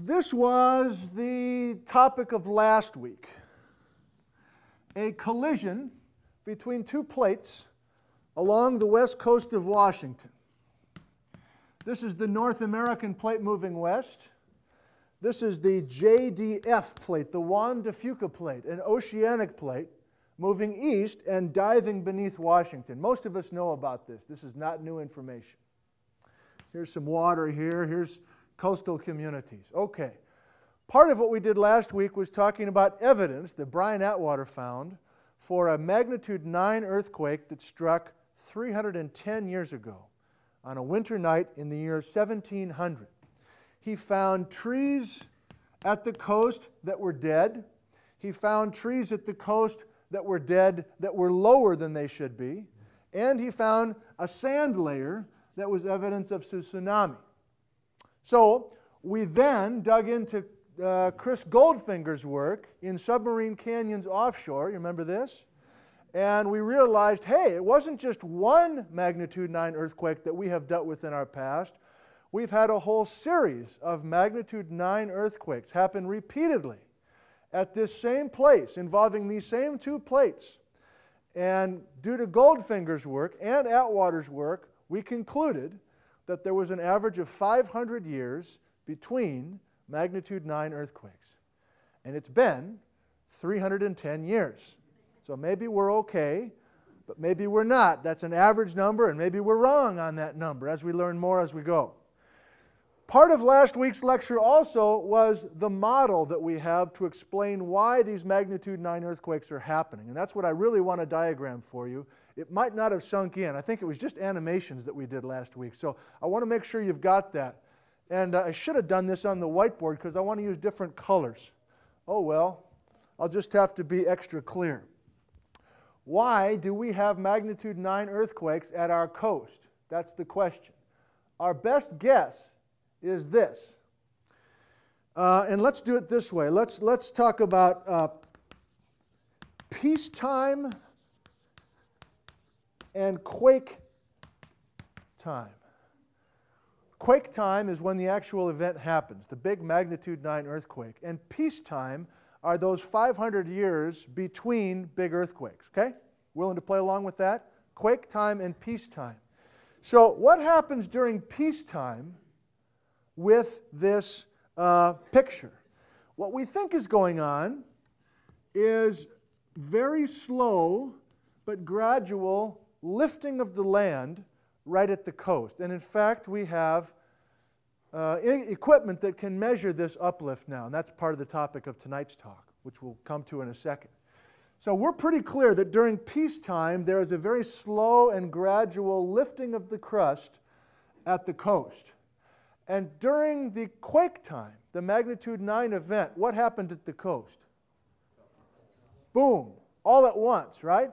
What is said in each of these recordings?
This was the topic of last week, a collision between two plates along the west coast of Washington. This is the North American plate moving west. This is the JDF plate, the Juan de Fuca plate, an oceanic plate moving east and diving beneath Washington. Most of us know about this. This is not new information. Here's some water here. Here's coastal communities. Okay. Part of what we did last week was talking about evidence that Brian Atwater found for a magnitude 9 earthquake that struck 310 years ago on a winter night in the year 1700. He found trees at the coast that were dead. He found trees at the coast that were dead that were lower than they should be. And he found a sand layer that was evidence of tsunami. So we then dug into Chris Goldfinger's work in submarine canyons offshore. You remember this? And we realized, hey, it wasn't just one magnitude 9 earthquake that we have dealt with in our past. We've had a whole series of magnitude 9 earthquakes happen repeatedly at this same place, involving these same two plates. And due to Goldfinger's work and Atwater's work, we concluded that there was an average of 500 years between magnitude 9 earthquakes. And it's been 310 years. So maybe we're okay, but maybe we're not. That's an average number, and maybe we're wrong on that number as we learn more as we go. Part of last week's lecture also was the model that we have to explain why these magnitude 9 earthquakes are happening. And that's what I really want to diagram for you. It might not have sunk in. I think it was just animations that we did last week. So I want to make sure you've got that. And I should have done this on the whiteboard because I want to use different colors. Oh well, I'll just have to be extra clear. Why do we have magnitude 9 earthquakes at our coast? That's the question. Our best guess is this. And let's do it this way. Let's talk about peacetime and quake time. Quake time is when the actual event happens, the big magnitude 9 earthquake. And peacetime are those 500 years between big earthquakes. Okay? Willing to play along with that? Quake time and peacetime. So what happens during peacetime with this picture? What we think is going on is very slow but gradual lifting of the land right at the coast. And in fact, we have equipment that can measure this uplift now. And that's part of the topic of tonight's talk, which we'll come to in a second. So we're pretty clear that during peacetime, there is a very slow and gradual lifting of the crust at the coast. And during the quake time, the magnitude 9 event, what happened at the coast? Boom, all at once, right?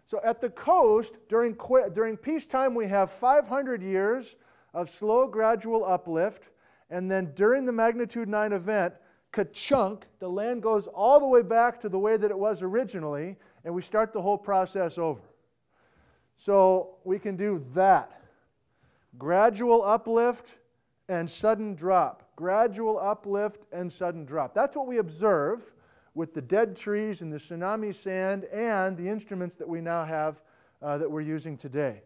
So at the coast, during peacetime, we have 500 years of slow, gradual uplift. And then during the magnitude 9 event, ka-chunk, the land goes all the way back to the way that it was originally, and we start the whole process over. So we can do that. Gradual uplift and sudden drop. Gradual uplift and sudden drop. That's what we observe with the dead trees and the tsunami sand and the instruments that we now have that we're using today.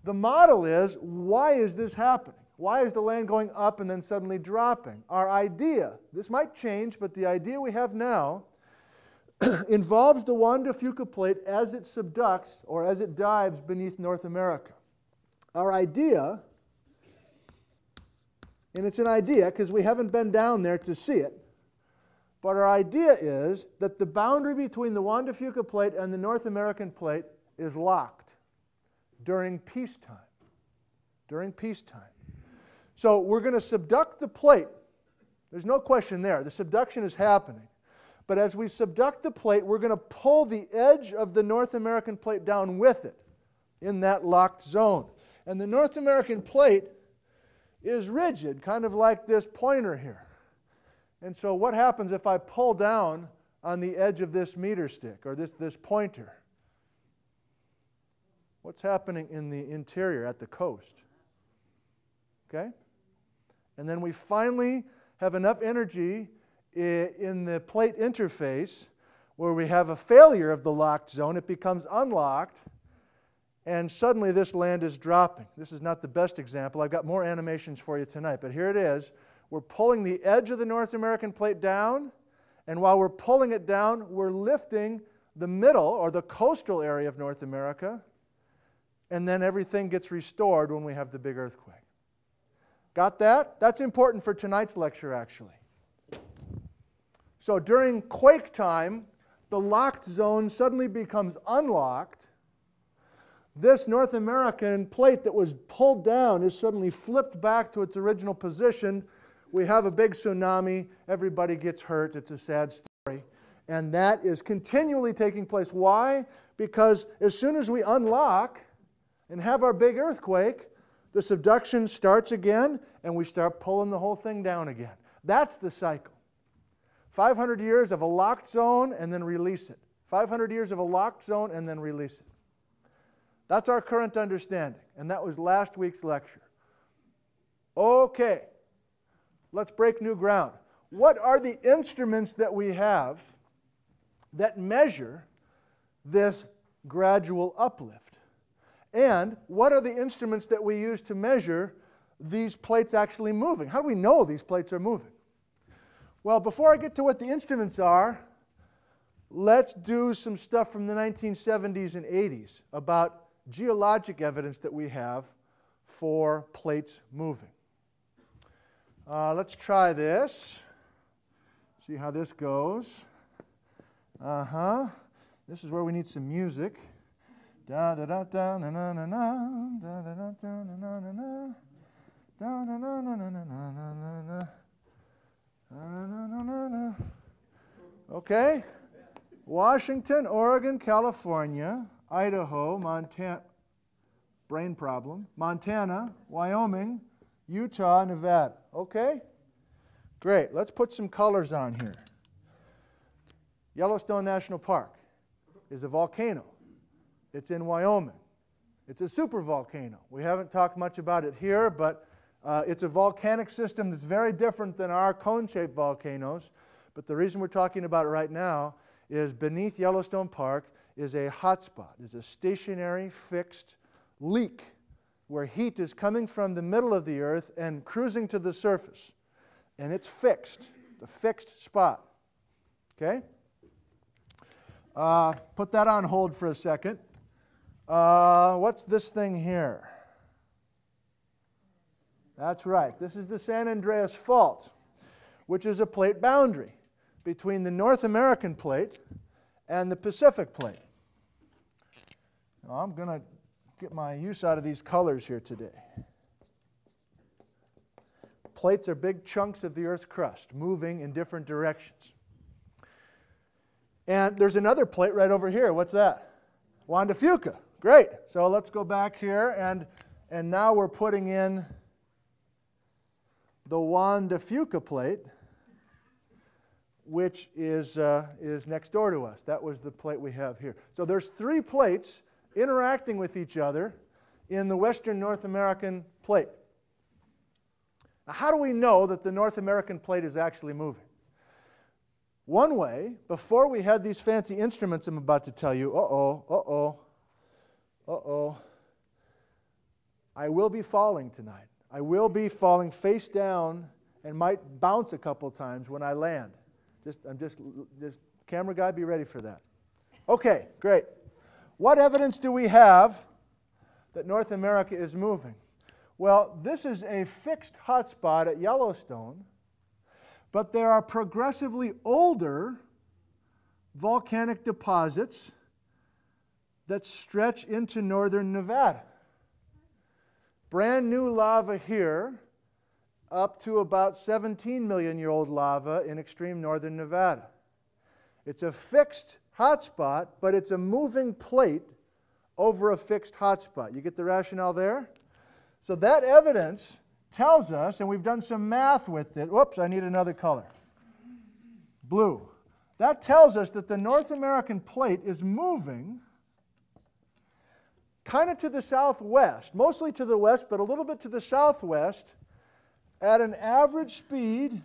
The model is, why is this happening? Why is the land going up and then suddenly dropping? Our idea, this might change, but the idea we have now involves the Juan de Fuca plate as it subducts or as it dives beneath North America. Our idea, and it's an idea because we haven't been down there to see it, but our idea is that the boundary between the Juan de Fuca plate and the North American plate is locked during peacetime. During peacetime. So we're going to subduct the plate. There's no question there. The subduction is happening. But as we subduct the plate, we're going to pull the edge of the North American plate down with it in that locked zone. And the North American plate is rigid, kind of like this pointer here. And so what happens if I pull down on the edge of this meter stick or this pointer? What's happening in the interior at the coast? Okay? And then we finally have enough energy in the plate interface where we have a failure of the locked zone. It becomes unlocked, and suddenly this land is dropping. This is not the best example. I've got more animations for you tonight, but here it is. We're pulling the edge of the North American plate down, and while we're pulling it down, we're lifting the middle or the coastal area of North America, and then everything gets restored when we have the big earthquake. Got that? That's important for tonight's lecture, actually. So during quake time, the locked zone suddenly becomes unlocked. This North American plate that was pulled down is suddenly flipped back to its original position. We have a big tsunami. Everybody gets hurt. It's a sad story. And that is continually taking place. Why? Because as soon as we unlock and have our big earthquake, the subduction starts again, and we start pulling the whole thing down again. That's the cycle. 500 years of a locked zone and then release it. 500 years of a locked zone and then release it. That's our current understanding, and that was last week's lecture. Okay, let's break new ground. What are the instruments that we have that measure this gradual uplift? And what are the instruments that we use to measure these plates actually moving? How do we know these plates are moving? Well, before I get to what the instruments are, let's do some stuff from the 1970s and 80s about geologic evidence that we have for plates moving. Let's try this. See how this goes. This is where we need some music. Da da da da na na na na da da da da na na na na da na na na na na na na na. Okay. Washington, Oregon, California, Idaho, Montana, brain problem, Montana, Wyoming, Utah, Nevada. Okay? Great. Let's put some colors on here. Yellowstone National Park is a volcano. It's in Wyoming. It's a supervolcano. We haven't talked much about it here, but it's a volcanic system that's very different than our cone-shaped volcanoes. But the reason we're talking about it right now is beneath Yellowstone Park is a hotspot, is a stationary, fixed leak where heat is coming from the middle of the earth and cruising to the surface. And it's fixed. It's a fixed spot. Okay? Put that on hold for a second. What's this thing here? That's right. This is the San Andreas Fault, which is a plate boundary between the North American plate and the Pacific plate. Now, I'm going to get my use out of these colors here today. Plates are big chunks of the Earth's crust moving in different directions. And there's another plate right over here. What's that? Juan de Fuca. Great. So let's go back here, and now we're putting in the Juan de Fuca plate, which is next door to us. That was the plate we have here. So there's three plates interacting with each other in the Western North American plate. Now, how do we know that the North American plate is actually moving? One way, before we had these fancy instruments I'm about to tell you, I will be falling tonight. I will be falling face down and might bounce a couple times when I land. Just camera guy, be ready for that. Okay, great. What evidence do we have that North America is moving? Well, this is a fixed hotspot at Yellowstone, but there are progressively older volcanic deposits that stretch into northern Nevada. Brand new lava here, up to about 17-million-year-old lava in extreme northern Nevada. It's a fixed hotspot, but it's a moving plate over a fixed hotspot. You get the rationale there? So that evidence tells us, and we've done some math with it. Whoops, I need another color. Blue. That tells us that the North American plate is moving kind of to the southwest, mostly to the west, but a little bit to the southwest, at an average speed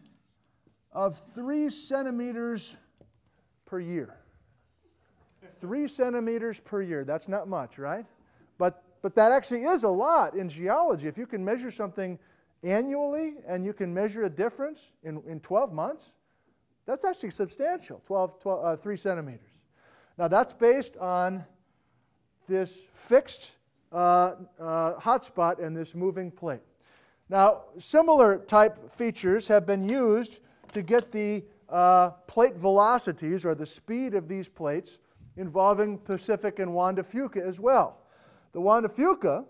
of 3 centimeters per year. 3 centimeters per year. That's not much, right? But that actually is a lot in geology. If you can measure something annually and you can measure a difference in 12 months, that's actually substantial, 3 centimeters. Now that's based on this fixed hotspot and this moving plate. Now similar type features have been used to get the plate velocities or the speed of these plates involving Pacific and Juan de Fuca as well. The Juan de Fuca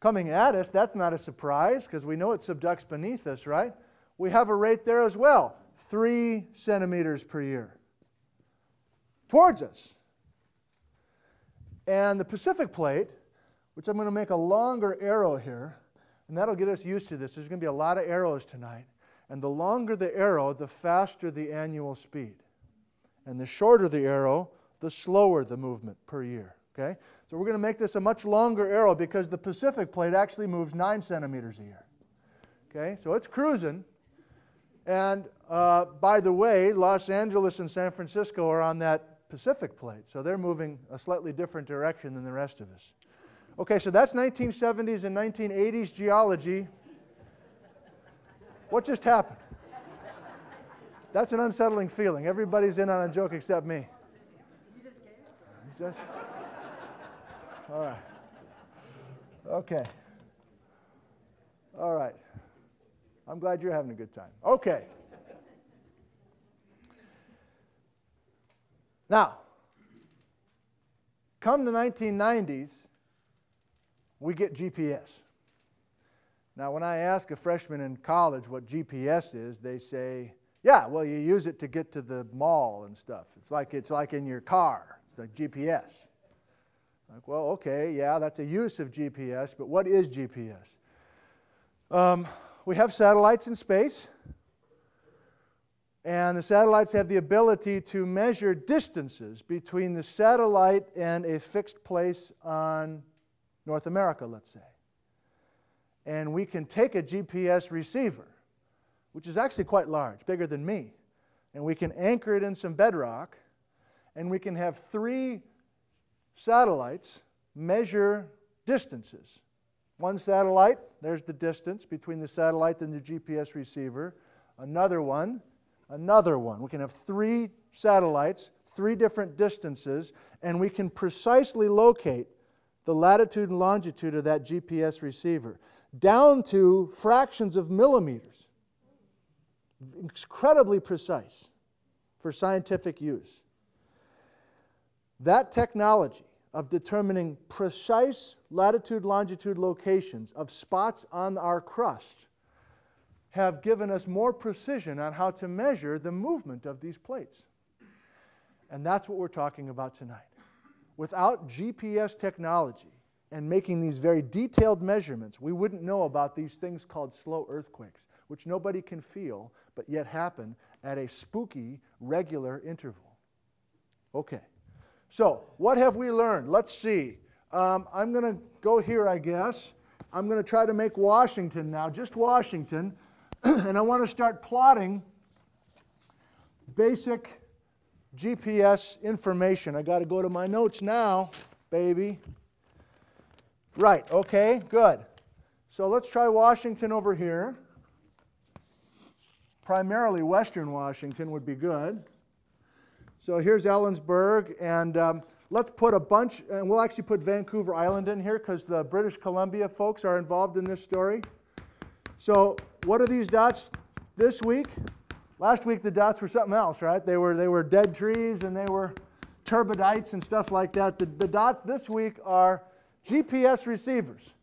coming at us, that's not a surprise because we know it subducts beneath us, right? We have a rate there as well, 3 centimeters per year towards us. And the Pacific plate, which I'm going to make a longer arrow here, and that'll get us used to this. There's going to be a lot of arrows tonight. And the longer the arrow, the faster the annual speed. And the shorter the arrow, the slower the movement per year. Okay? So we're going to make this a much longer arrow because the Pacific plate actually moves 9 centimeters a year. Okay? So it's cruising. And by the way, Los Angeles and San Francisco are on that Pacific plate. So they're moving a slightly different direction than the rest of us. Okay, so that's 1970s and 1980s geology. What just happened? That's an unsettling feeling. Everybody's in on a joke except me. You just gave it to us. All right. Okay. All right. I'm glad you're having a good time. Okay. Now, come the 1990s, we get GPS. Now, when I ask a freshman in college what GPS is, they say, yeah, well, you use it to get to the mall and stuff. It's like in your car. It's like GPS. Like, well, okay, yeah, that's a use of GPS, but what is GPS? We have satellites in space, and the satellites have the ability to measure distances between the satellite and a fixed place on North America, let's say. And we can take a GPS receiver, which is actually quite large, bigger than me, and we can anchor it in some bedrock, and we can have 3 satellites measure distances. One satellite, there's the distance between the satellite and the GPS receiver. Another one. We can have 3 satellites, 3 different distances, and we can precisely locate the latitude and longitude of that GPS receiver down to fractions of millimeters. Incredibly precise for scientific use. That technology of determining precise latitude-longitude locations of spots on our crust have given us more precision on how to measure the movement of these plates. And that's what we're talking about tonight. Without GPS technology and making these very detailed measurements, we wouldn't know about these things called slow earthquakes, which nobody can feel, but yet happen at a spooky, regular interval. Okay. So, what have we learned? Let's see. I'm going to go here, I guess. I'm going to try to make Washington now, just Washington. And I want to start plotting basic GPS information. I got to go to my notes now, baby. Right, okay, good. So let's try Washington over here. Primarily Western Washington would be good. So here's Ellensburg, and let's put a bunch, and we'll actually put Vancouver Island in here because the British Columbia folks are involved in this story. So what are these dots this week? Last week the dots were something else, right? They were dead trees and they were turbidites and stuff like that. The dots this week are GPS receivers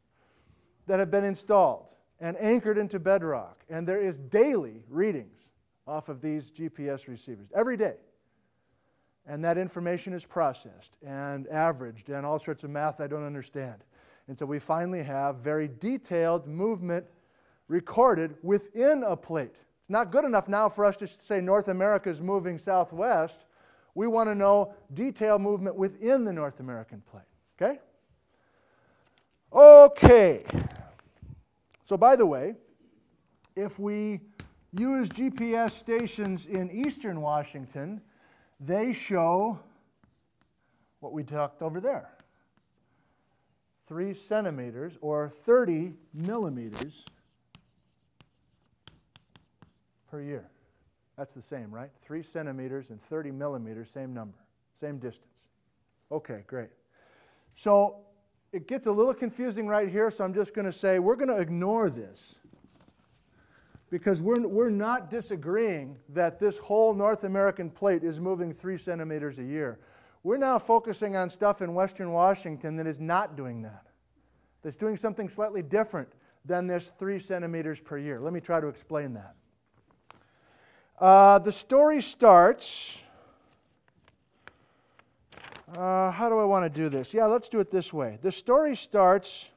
that have been installed and anchored into bedrock. And there is daily readings off of these GPS receivers, every day. And that information is processed and averaged and all sorts of math I don't understand. And so we finally have very detailed movement recorded within a plate. It's not good enough now for us to say North America is moving southwest. We want to know detailed movement within the North American plate. Okay? Okay. So by the way, if we use GPS stations in eastern Washington, they show what we talked over there. 3 centimeters or 30 millimeters per year. That's the same, right? 3 centimeters and 30 millimeters, same number, same distance. Okay, great. So it gets a little confusing right here, so I'm just going to say we're going to ignore this because we're not disagreeing that this whole North American plate is moving 3 centimeters a year. We're now focusing on stuff in western Washington that is not doing that. That's doing something slightly different than this 3 centimeters per year. Let me try to explain that. The story starts, how do I want to do this? Yeah, let's do it this way. The story starts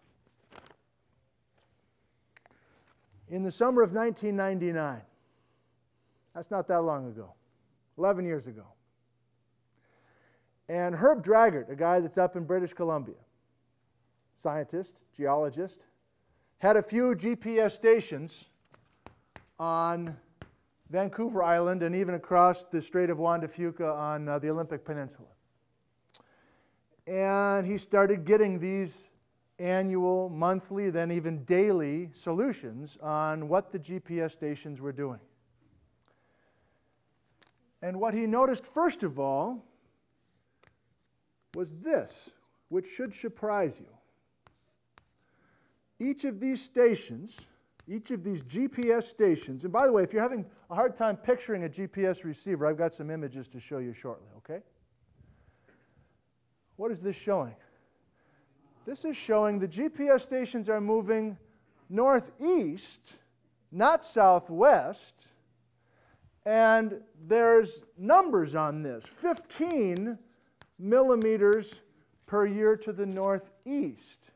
in the summer of 1999. That's not that long ago, 11 years ago. And Herb Draggart, a guy that's up in British Columbia, scientist, geologist, had a few GPS stations on Vancouver Island and even across the Strait of Juan de Fuca on the Olympic Peninsula. And he started getting these annual, monthly, then even daily solutions on what the GPS stations were doing. And what he noticed first of all was this, which should surprise you. Each of these stations, each of these GPS stations, and by the way, if you're having a hard time picturing a GPS receiver, I've got some images to show you shortly, okay? What is this showing? This is showing the GPS stations are moving northeast, not southwest, and there's numbers on this, 15 millimeters per year to the northeast.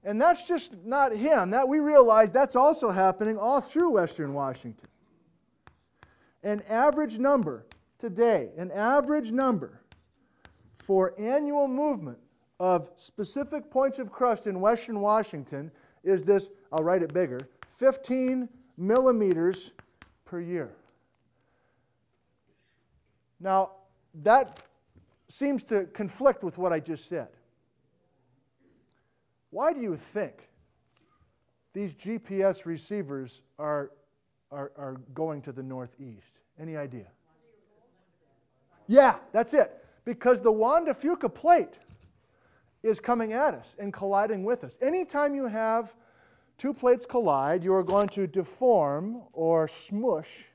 And that's just not him. That we realize that's also happening all through western Washington. An average number today, an average number for annual movement of specific points of crust in western Washington is this, I'll write it bigger, 15 millimeters per year. Now, that seems to conflict with what I just said. Why do you think these GPS receivers are going to the northeast? Any idea? Yeah, that's it. Because the Juan de Fuca plate is coming at us and colliding with us. Anytime you have two plates collide, you are going to deform or smush,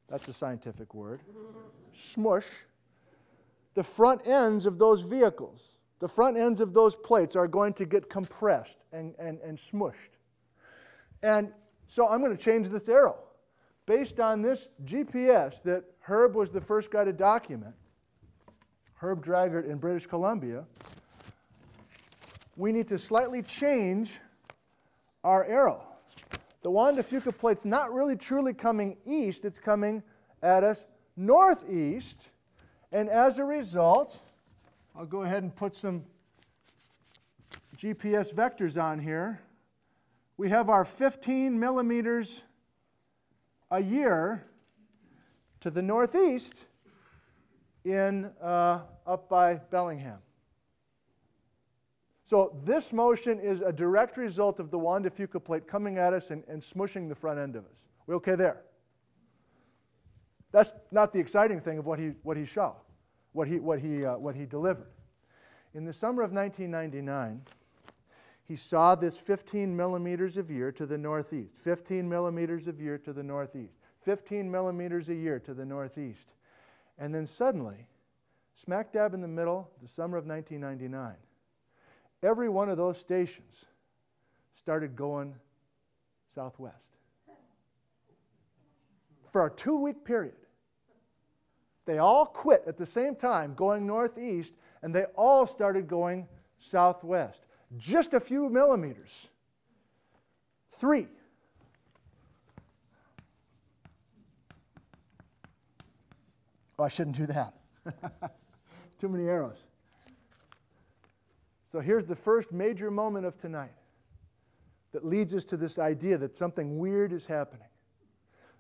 that's a scientific word, smush the front ends of those vehicles. The front ends of those plates are going to get compressed and smushed. And so I'm going to change this arrow. Based on this GPS that Herb was the first guy to document, Herb Draggart in British Columbia, we need to slightly change our arrow. The Juan de Fuca plate's not really truly coming east, it's coming at us northeast, and as a result, I'll go ahead and put some GPS vectors on here. We have our 15 millimeters a year to the northeast in up by Bellingham. So this motion is a direct result of the Juan de Fuca plate coming at us and smushing the front end of us. We okay there? That's not the exciting thing of what he saw, what he delivered. In the summer of 1999, he saw this 15 millimeters a year to the northeast, 15 millimeters a year to the northeast, 15 millimeters a year to the northeast. And then suddenly, smack dab in the middle, the summer of 1999, every one of those stations started going southwest. For a 2-week period. They all quit at the same time, going northeast, and they all started going southwest. Just a few millimeters. 3. Oh, I shouldn't do that. Too many arrows. So here's the first major moment of tonight. that leads us to this idea that something weird is happening.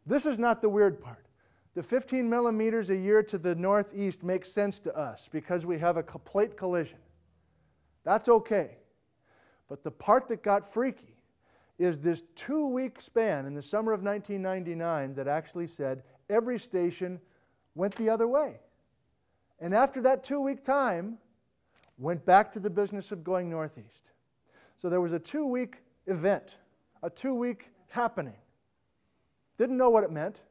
This is not the weird part. The 15 millimeters a year to the northeast makes sense to us because we have a plate collision. That's okay. But the part that got freaky is this 2-week span in the summer of 1999 that actually said every station went the other way. And after that 2-week time, went back to the business of going northeast. So there was a 2-week event, a 2-week happening. Didn't know what it meant,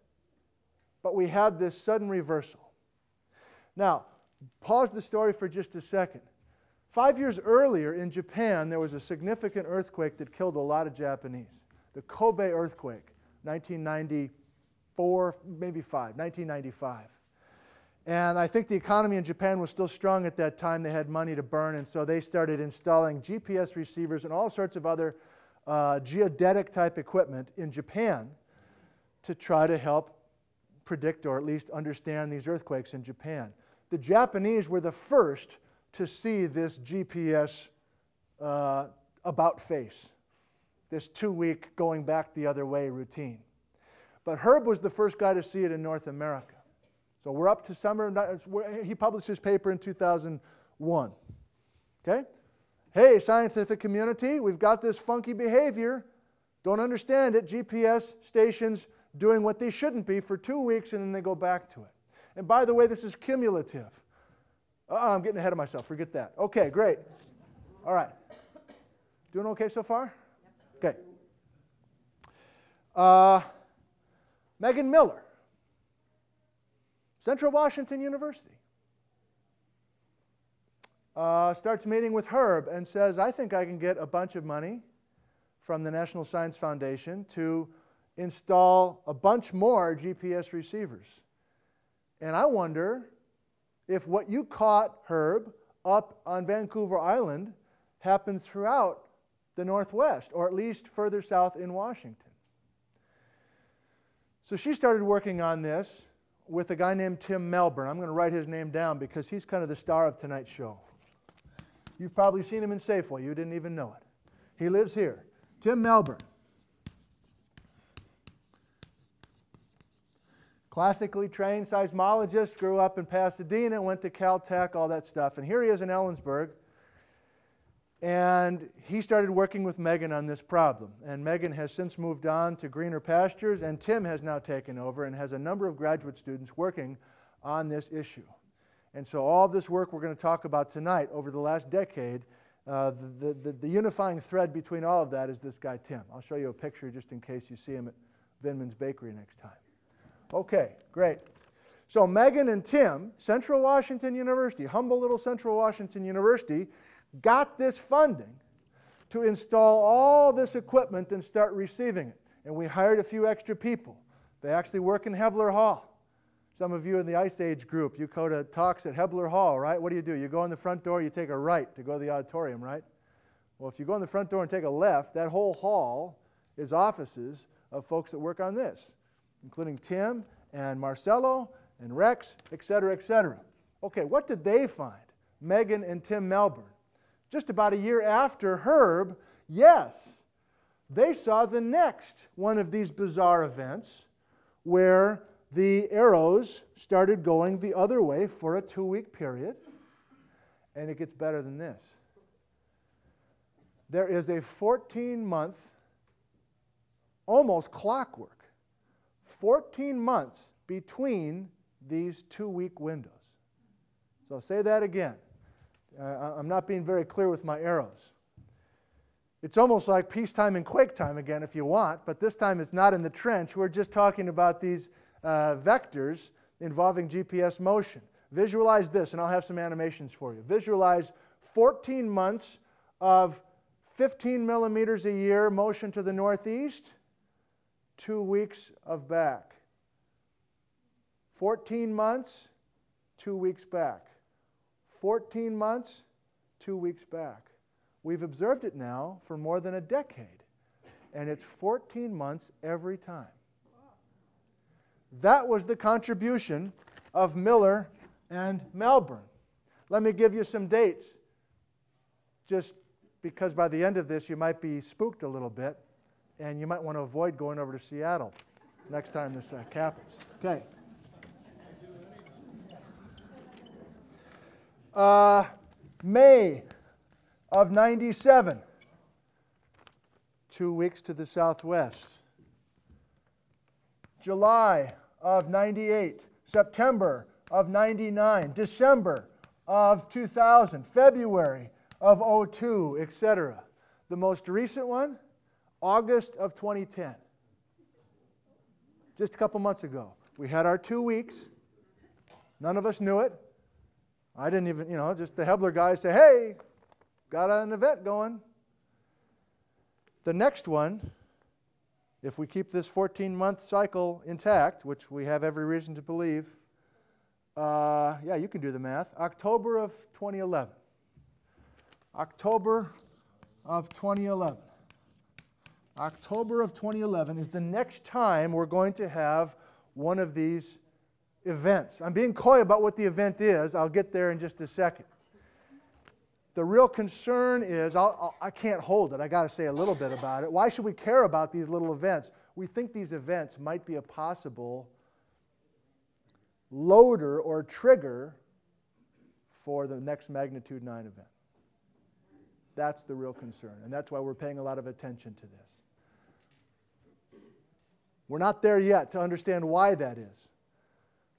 but we had this sudden reversal. Now, pause the story for just a second. 5 years earlier in Japan, there was a significant earthquake that killed a lot of Japanese. The Kobe earthquake, 1994, maybe 1995. And I think the economy in Japan was still strong at that time. They had money to burn, and so they started installing GPS receivers and all sorts of other geodetic-type equipment in Japan to try to help predict or at least understand these earthquakes in Japan. The Japanese were the first to see this GPS about face, this 2-week going back the other way routine. But Herb was the first guy to see it in North America. So we're up to summer. He published his paper in 2001. Okay? Hey, scientific community, we've got this funky behavior. Don't understand it. GPS stations doing what they shouldn't be for 2 weeks, and then they go back to it. And by the way, this is cumulative. I'm getting ahead of myself. Forget that. Okay, great. All right. Doing okay so far? Okay. Megan Miller, Central Washington University, starts meeting with Herb and says, I think I can get a bunch of money from the National Science Foundation to install a bunch more GPS receivers. And I wonder if what you caught, Herb, up on Vancouver Island happened throughout the Northwest, or at least further south in Washington. So she started working on this with a guy named Tim Melbourne. I'm going to write his name down because he's kind of the star of tonight's show. You've probably seen him in Safeway. You didn't even know it. He lives here. Tim Melbourne. Classically trained seismologist, grew up in Pasadena, went to Caltech, all that stuff. And here he is in Ellensburg. And he started working with Megan on this problem. And Megan has since moved on to greener pastures, and Tim has now taken over and has a number of graduate students working on this issue. And so all of this work we're going to talk about tonight over the last decade, the unifying thread between all of that is this guy, Tim. I'll show you a picture just in case you see him at Vinman's Bakery next time. Okay, great. So Megan and Tim, Central Washington University, humble little Central Washington University, got this funding to install all this equipment and start receiving it. And we hired a few extra people. They actually work in Hebler Hall. Some of you in the Ice Age group, you go to talks at Hebler Hall, right? What do? You go in the front door, you take a right to go to the auditorium, right? Well, if you go in the front door and take a left, that whole hall is offices of folks that work on this, including Tim and Marcelo and Rex, et cetera, et cetera. Okay, what did they find? Megan and Tim Melbourne. Just about a year after Herb, yes, they saw the next one of these bizarre events where the arrows started going the other way for a 2-week period. And it gets better than this. There is a 14-month, almost clockwork, 14 months between these 2-week windows. So I'll say that again. I'm not being very clear with my arrows. It's almost like peacetime and quake time again if you want, but this time it's not in the trench. We're just talking about these vectors involving GPS motion. Visualize this, and I'll have some animations for you. Visualize 14 months of 15 millimeters a year motion to the northeast, 2 weeks of back. 14 months, 2 weeks back. 14 months, 2 weeks back. We've observed it now for more than a decade, and it's 14 months every time. That was the contribution of Miller and Melbourne. Let me give you some dates, just because by the end of this you might be spooked a little bit, and you might want to avoid going over to Seattle next time this happens. Okay. May of 97, 2 weeks to the southwest. July of 98, September of 99, December of 2000, February of 02, etc. The most recent one, August of 2010. Just a couple months ago. We had our 2 weeks. None of us knew it. I didn't even, just the Hebler guys say, hey, got an event going. The next one, if we keep this 14-month cycle intact, which we have every reason to believe, yeah, you can do the math, October of 2011. October of 2011. October of 2011 is the next time we're going to have one of these events. I'm being coy about what the event is. I'll get there in just a second. The real concern is, I can't hold it. I got to say a little bit about it. Why should we care about these little events? We think these events might be a possible loader or trigger for the next magnitude 9 event. That's the real concern, and that's why we're paying a lot of attention to this. We're not there yet to understand why that is,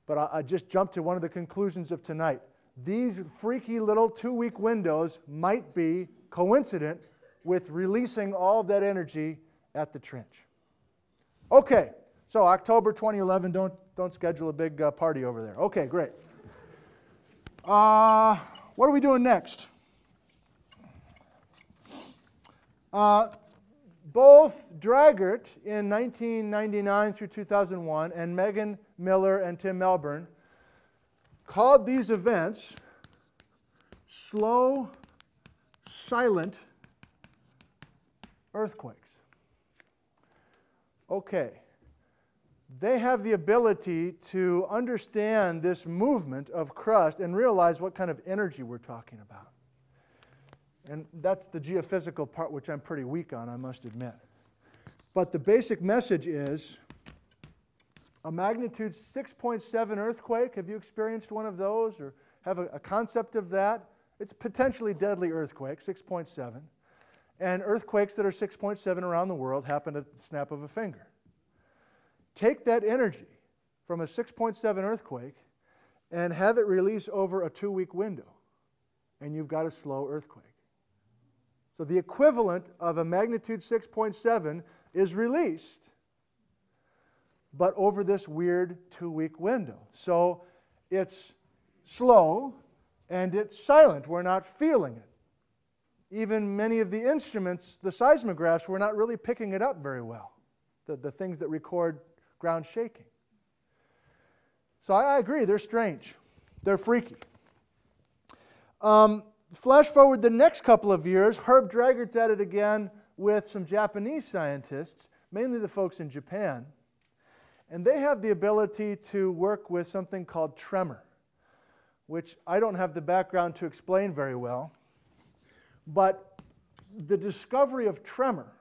but I just jumped to one of the conclusions of tonight. These freaky little 2-week windows might be coincident with releasing all of that energy at the trench. Okay, so October 2011, don't schedule a big party over there. Okay, great. What are we doing next? Both Draggart in 1999 through 2001 and Megan Miller and Tim Melbourne called these events slow, silent earthquakes. Okay. They have the ability to understand this movement of crust and realize what kind of energy we're talking about. And that's the geophysical part, which I'm pretty weak on, I must admit. But the basic message is a magnitude 6.7 earthquake. Have you experienced one of those or have a concept of that? It's a potentially deadly earthquake, 6.7. And earthquakes that are 6.7 around the world happen at the snap of a finger. Take that energy from a 6.7 earthquake and have it release over a 2-week window, and you've got a slow earthquake. So the equivalent of a magnitude 6.7 is released, but over this weird 2-week window. So it's slow and it's silent. We're not feeling it. Even many of the instruments, the seismographs, we're not really picking it up very well, the things that record ground shaking. So I agree, they're strange. They're freaky. Flash forward the next couple of years, Herb Draggart's at it again with some Japanese scientists, mainly the folks in Japan. And they have the ability to work with something called tremor, which I don't have the background to explain very well. But the discovery of tremor,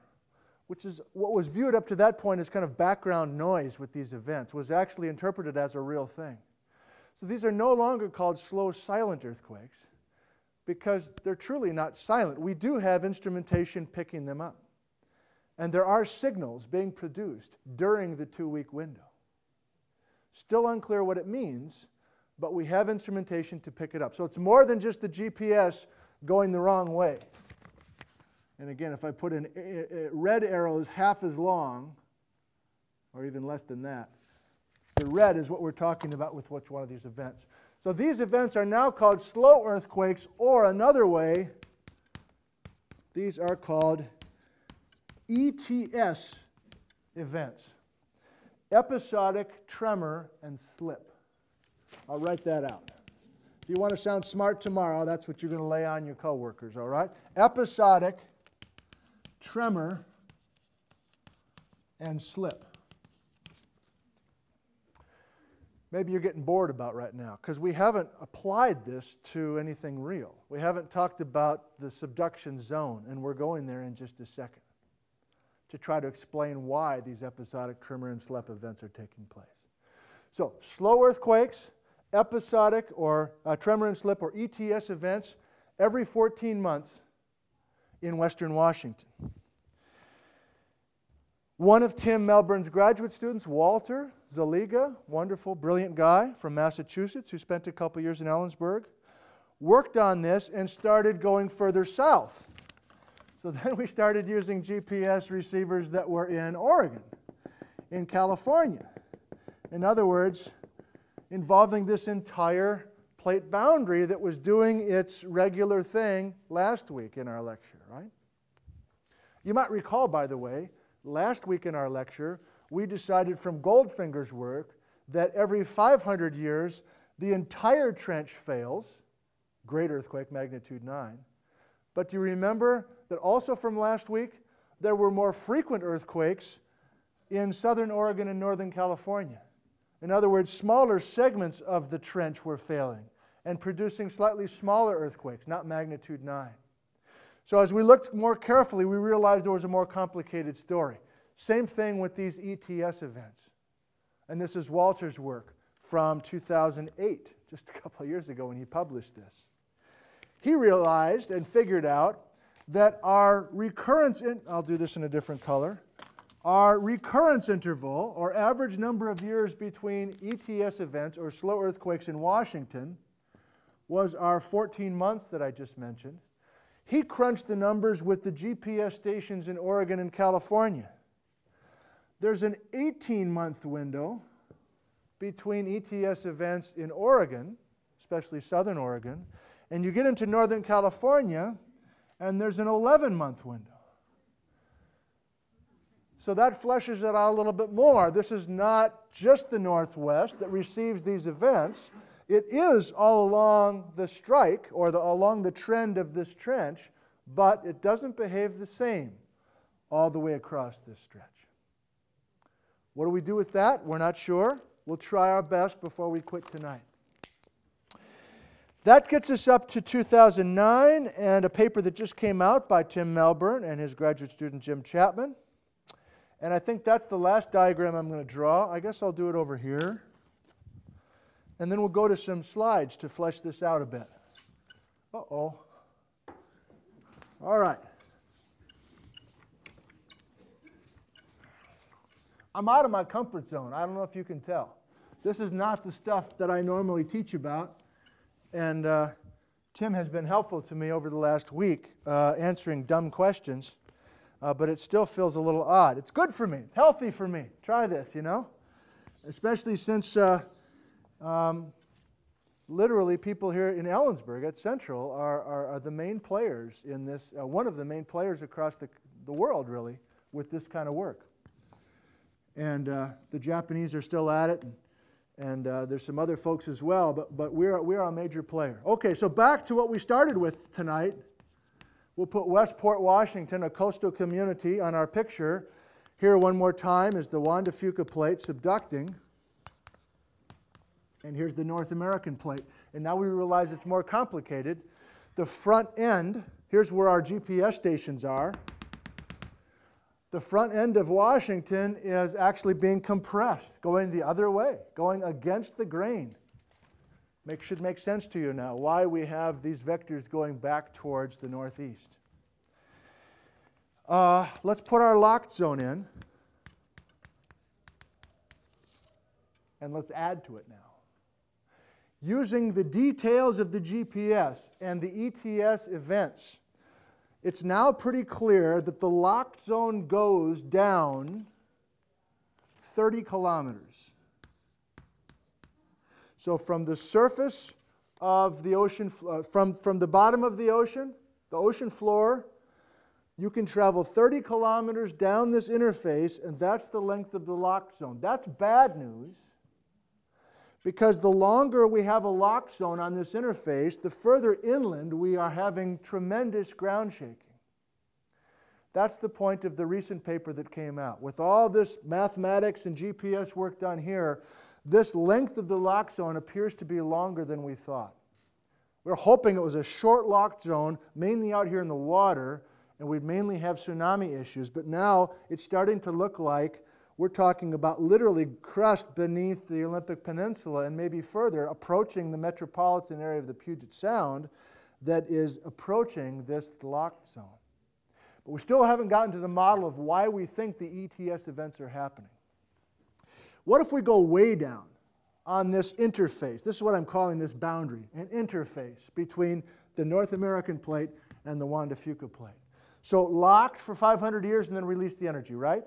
which is what was viewed up to that point as kind of background noise with these events, was actually interpreted as a real thing. So these are no longer called slow, silent earthquakes because they're truly not silent. We do have instrumentation picking them up. And there are signals being produced during the 2-week window. Still unclear what it means, but we have instrumentation to pick it up. So it's more than just the GPS going the wrong way. And again, if I put in red arrows half as long, or even less than that, the red is what we're talking about with which one of these events. So these events are now called slow earthquakes, or another way, these are called ETS events. Episodic tremor and slip. I'll write that out. If you want to sound smart tomorrow, that's what you're going to lay on your coworkers, all right? Episodic tremor and slip. maybe you're getting bored about right now, because we haven't applied this to anything real. We haven't talked about the subduction zone, and we're going there in just a second to try to explain why these episodic tremor and slip events are taking place. So, slow earthquakes, episodic or tremor and slip or ETS events every 14 months in Western Washington. One of Tim Melbourne's graduate students, Walter Zaliga, wonderful, brilliant guy from Massachusetts who spent a couple years in Ellensburg, worked on this and started going further south. So then we started using GPS receivers that were in Oregon, in California. In other words, involving this entire plate boundary that was doing its regular thing last week in our lecture, right? You might recall, by the way, last week in our lecture, we decided from Goldfinger's work that every 500 years, the entire trench fails, great earthquake, magnitude 9. But do you remember that also from last week, there were more frequent earthquakes in southern Oregon and northern California? In other words, smaller segments of the trench were failing and producing slightly smaller earthquakes, not magnitude 9. So as we looked more carefully, we realized there was a more complicated story. Same thing with these ETS events. And this is Walter's work from 2008, just a couple of years ago when he published this. He realized and figured out that our recurrence, I'll do this in a different color, our recurrence interval, or average number of years between ETS events or slow earthquakes in Washington, was our 14 months that I just mentioned. He crunched the numbers with the GPS stations in Oregon and California. There's an 18-month window between ETS events in Oregon, especially southern Oregon, and you get into northern California, and there's an 11-month window. So that fleshes it out a little bit more. This is not just the Northwest that receives these events. It is all along the strike, or along the trend of this trench, but it doesn't behave the same all the way across this stretch. What do we do with that? We're not sure. We'll try our best before we quit tonight. That gets us up to 2009 and a paper that just came out by Tim Melbourne and his graduate student Jim Chapman. And I think that's the last diagram I'm going to draw. I guess I'll do it over here. And then we'll go to some slides to flesh this out a bit. Uh-oh. All right. I'm out of my comfort zone. I don't know if you can tell. This is not the stuff that I normally teach about. And Tim has been helpful to me over the last week answering dumb questions. But it still feels a little odd. It's good for me. It's healthy for me. Try this, you know? Especially since literally people here in Ellensburg at Central are the main players in this, one of the main players across the world, really, with this kind of work. And the Japanese are still at it, and there's some other folks as well, but we're a major player. Okay, so back to what we started with tonight. We'll put Westport, Washington, a coastal community, on our picture. Here one more time is the Wanda Fuca Plate subducting. And here's the North American plate. And now we realize it's more complicated. The front end, here's where our GPS stations are. The front end of Washington is actually being compressed, going the other way, going against the grain. Should make sense to you now why we have these vectors going back towards the northeast. Let's put our locked zone in. And let's add to it now. Using the details of the GPS and the ETS events, it's now pretty clear that the locked zone goes down 30 kilometers. So from the surface of the ocean, from the bottom of the ocean floor, you can travel 30 kilometers down this interface, and that's the length of the locked zone. That's bad news, because the longer we have a locked zone on this interface, the further inland we are having tremendous ground shaking. That's the point of the recent paper that came out. With all this mathematics and GPS work done here, This length of the lock zone appears to be longer than we thought. We're hoping it was a short locked zone, mainly out here in the water, and we'd mainly have tsunami issues. But now it's starting to look like we're talking about literally crust beneath the Olympic Peninsula and maybe further approaching the metropolitan area of the Puget Sound that is approaching this locked zone. But we still haven't gotten to the model of why we think the ETS events are happening. What if we go way down on this interface? This is what I'm calling this boundary, an interface between the North American plate and the Juan de Fuca plate. So locked for 500 years and then release the energy, right?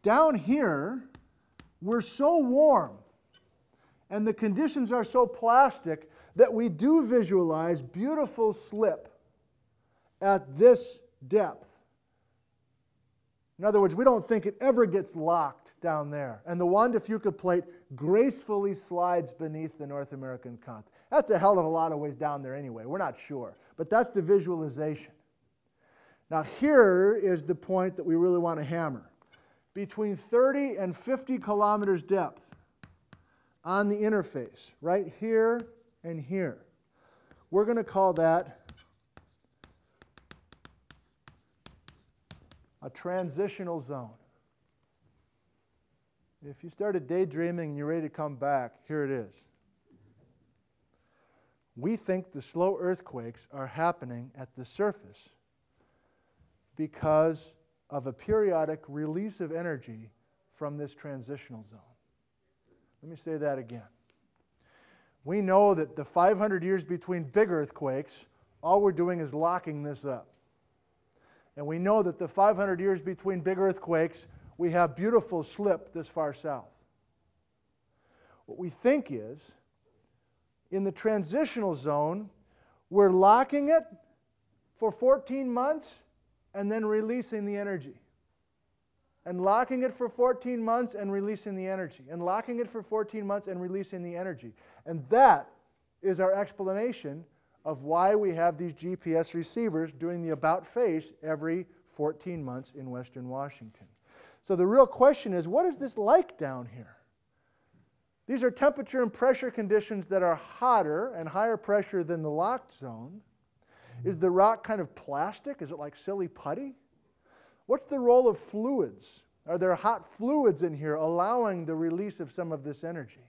Down here, we're so warm and the conditions are so plastic that we do visualize beautiful slip at this depth. In other words, we don't think it ever gets locked down there. And the Juan de Fuca plate gracefully slides beneath the North American continent. That's a hell of a lot of ways down there anyway. We're not sure. But that's the visualization. Now here is the point that we really want to hammer. Between 30 and 50 kilometers depth on the interface, right here and here, we're going to call that a transitional zone. If you started daydreaming and you're ready to come back, here it is. We think the slow earthquakes are happening at the surface because of a periodic release of energy from this transitional zone. Let me say that again. We know that the 500 years between big earthquakes, all we're doing is locking this up. And we know that the 500 years between big earthquakes, we have beautiful slip this far south. What we think is, in the transitional zone, we're locking it for 14 months and then releasing the energy. And locking it for 14 months and releasing the energy. And locking it for 14 months and releasing the energy. And that is our explanation of why we have these GPS receivers doing the about face every 14 months in Western Washington. So the real question is, what is this like down here? These are temperature and pressure conditions that are hotter and higher pressure than the locked zone. Is the rock kind of plastic? Is it like silly putty? What's the role of fluids? Are there hot fluids in here allowing the release of some of this energy?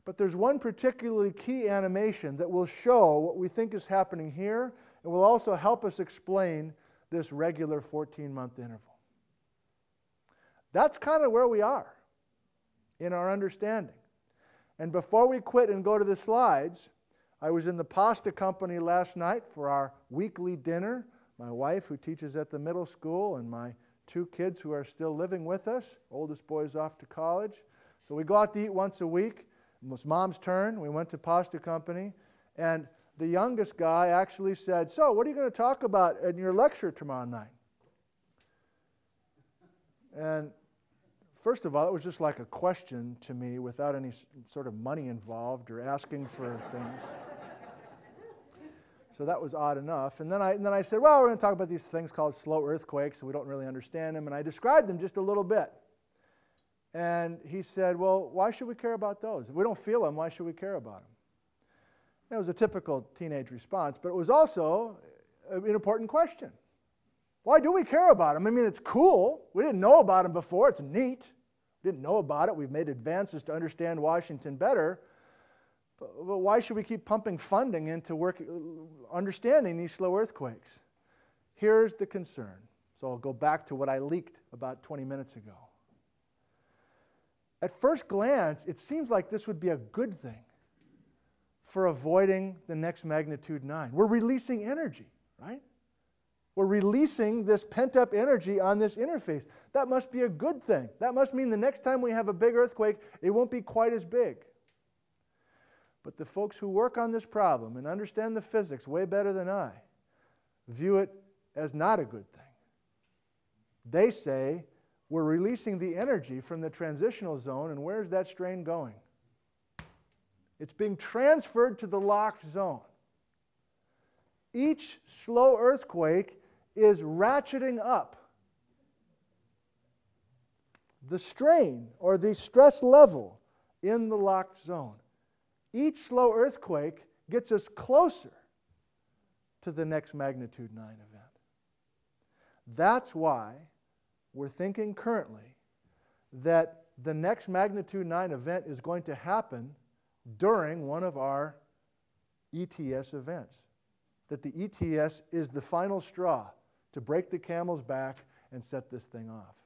But there's one particularly key animation that will show what we think is happening here and will also help us explain this regular 14-month interval. That's kind of where we are in our understanding. And before we quit and go to the slides, I was in the pasta company last night for our weekly dinner. My wife, who teaches at the middle school, and my two kids who are still living with us. Oldest boy's off to college. So we go out to eat once a week. It was Mom's turn. We went to pasta company. And the youngest guy actually said, "So, what are you going to talk about in your lecture tomorrow night?" And first of all, it was just like a question to me without any sort of money involved or asking for things. So that was odd enough. And then I said, well, we're going to talk about these things called slow earthquakes, and we don't really understand them. And I described them just a little bit. And he said, well, why should we care about those? If we don't feel them, why should we care about them? That was a typical teenage response, but it was also an important question. Why do we care about them? I mean, it's cool. We didn't know about them before. It's neat. We didn't know about it. We've made advances to understand Washington better. But why should we keep pumping funding into understanding these slow earthquakes? Here's the concern. So I'll go back to what I leaked about 20 minutes ago. At first glance, it seems like this would be a good thing for avoiding the next magnitude 9. We're releasing energy, right? We're releasing this pent-up energy on this interface. That must be a good thing. That must mean the next time we have a big earthquake, it won't be quite as big. But the folks who work on this problem and understand the physics way better than I view it as not a good thing. They say we're releasing the energy from the transitional zone, and where's that strain going? It's being transferred to the locked zone. Each slow earthquake is ratcheting up the strain or the stress level in the locked zone. Each slow earthquake gets us closer to the next magnitude 9 event. That's why we're thinking currently that the next magnitude 9 event is going to happen during one of our ETS events. That the ETS is the final straw to break the camel's back and set this thing off.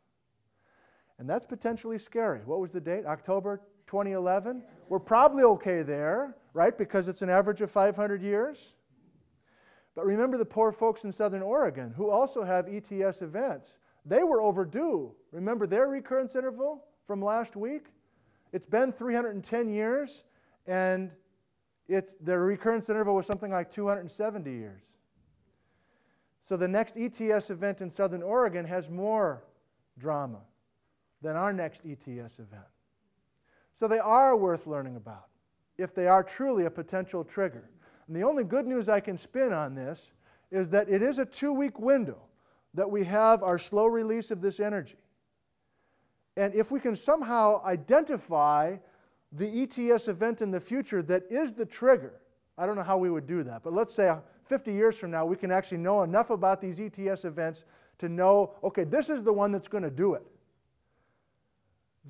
And that's potentially scary. What was the date? October 2011? We're probably okay there, right? Because it's an average of 500 years. But remember the poor folks in Southern Oregon who also have ETS events. They were overdue. Remember their recurrence interval from last week? It's been 310 years, and their recurrence interval was something like 270 years. So the next ETS event in Southern Oregon has more drama than our next ETS event. So they are worth learning about if they are truly a potential trigger. And the only good news I can spin on this is that it is a 2-week window that we have our slow release of this energy. And if we can somehow identify the ETS event in the future that is the trigger, I don't know how we would do that, but let's say 50 years from now we can actually know enough about these ETS events to know, okay, this is the one that's going to do it.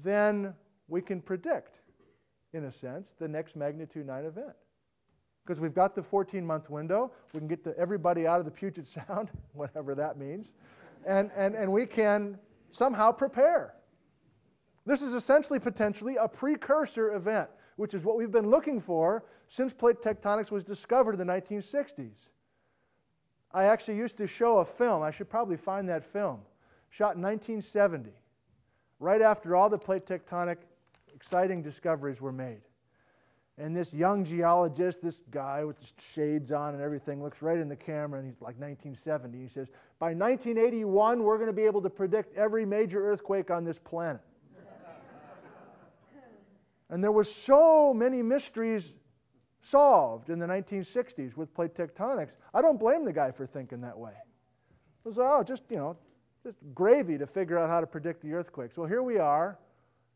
Then we can predict, in a sense, the next magnitude 9 event. Because we've got the 14-month window, we can get everybody out of the Puget Sound, whatever that means, and we can somehow prepare. This is essentially, potentially, a precursor event, which is what we've been looking for since plate tectonics was discovered in the 1960s. I actually used to show a film, I should probably find that film, shot in 1970, right after all the plate tectonic exciting discoveries were made. And this young geologist, this guy with the shades on and everything, looks right in the camera, and he's like 1970. He says, by 1981, we're going to be able to predict every major earthquake on this planet. And there were so many mysteries solved in the 1960s with plate tectonics. I don't blame the guy for thinking that way. It was, oh, just gravy to figure out how to predict the earthquakes. Well, here we are,